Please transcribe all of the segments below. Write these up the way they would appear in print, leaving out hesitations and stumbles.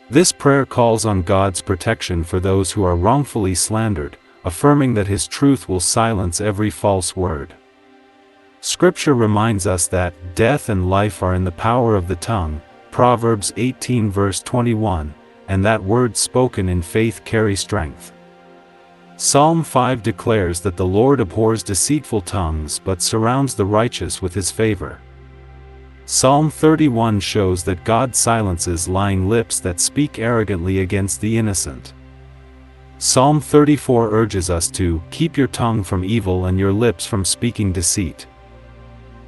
This prayer calls on God's protection for those who are wrongfully slandered, affirming that His truth will silence every false word. Scripture reminds us that death and life are in the power of the tongue, Proverbs 18 verse 21, and that words spoken in faith carry strength. Psalm 5 declares that the Lord abhors deceitful tongues but surrounds the righteous with His favor. Psalm 31 shows that God silences lying lips that speak arrogantly against the innocent. Psalm 34 urges us to keep your tongue from evil and your lips from speaking deceit.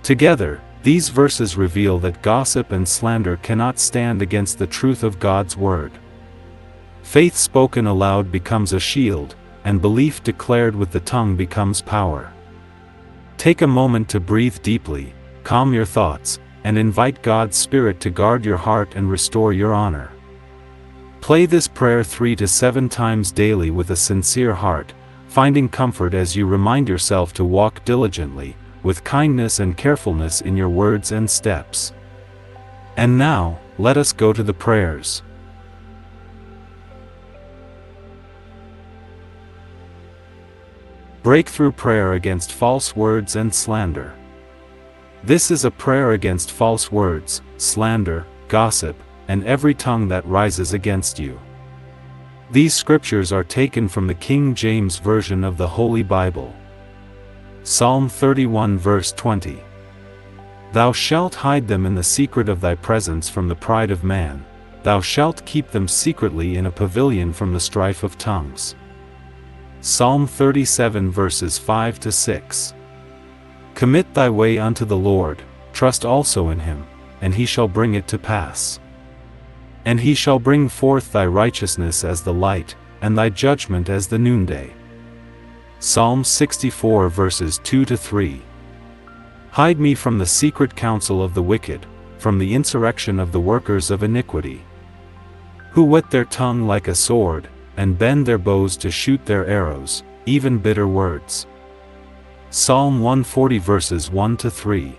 Together, these verses reveal that gossip and slander cannot stand against the truth of God's word. Faith spoken aloud becomes a shield, and belief declared with the tongue becomes power. Take a moment to breathe deeply, calm your thoughts, and invite God's Spirit to guard your heart and restore your honor. Play this prayer 3 to 7 times daily with a sincere heart, finding comfort as you remind yourself to walk diligently, with kindness and carefulness in your words and steps. And now, let us go to the prayers. Breakthrough prayer against false words and slander. This is a prayer against false words, slander, gossip, and every tongue that rises against you. These scriptures are taken from the King James Version of the Holy Bible. Psalm 31 verse 20. Thou shalt hide them in the secret of thy presence from the pride of man, thou shalt keep them secretly in a pavilion from the strife of tongues. Psalm 37 verses 5 to 6. Commit thy way unto the Lord, trust also in Him, and He shall bring it to pass. And He shall bring forth thy righteousness as the light, and thy judgment as the noonday. Psalm 64 verses 2 to 3. Hide me from the secret counsel of the wicked, from the insurrection of the workers of iniquity, who whet their tongue like a sword, and bend their bows to shoot their arrows, even bitter words. Psalm 140 verses 1 to 3.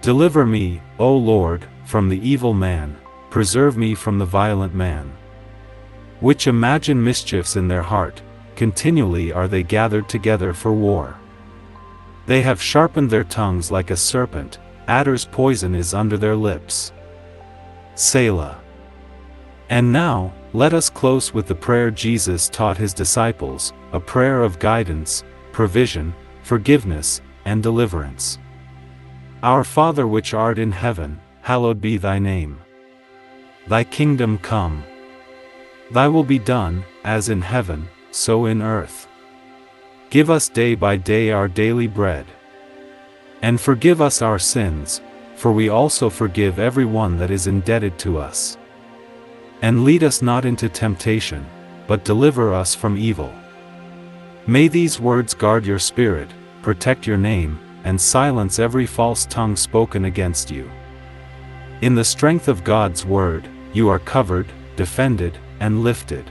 Deliver me, O Lord, from the evil man, preserve me from the violent man, which imagine mischiefs in their heart, continually are they gathered together for war. They have sharpened their tongues like a serpent, adder's poison is under their lips. Selah. And now, let us close with the prayer Jesus taught His disciples, a prayer of guidance, provision, forgiveness, and deliverance. Our Father which art in heaven, hallowed be thy name. Thy kingdom come. Thy will be done, as in heaven, so in earth. Give us day by day our daily bread. And forgive us our sins, for we also forgive every one that is indebted to us. And lead us not into temptation, but deliver us from evil. May these words guard your spirit, protect your name, and silence every false tongue spoken against you. In the strength of God's word, you are covered, defended, and lifted.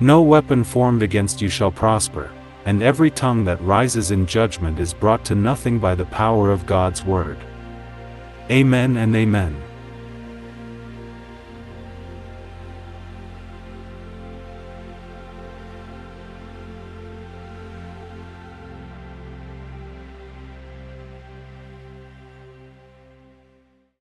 No weapon formed against you shall prosper, and every tongue that rises in judgment is brought to nothing by the power of God's word. Amen and amen.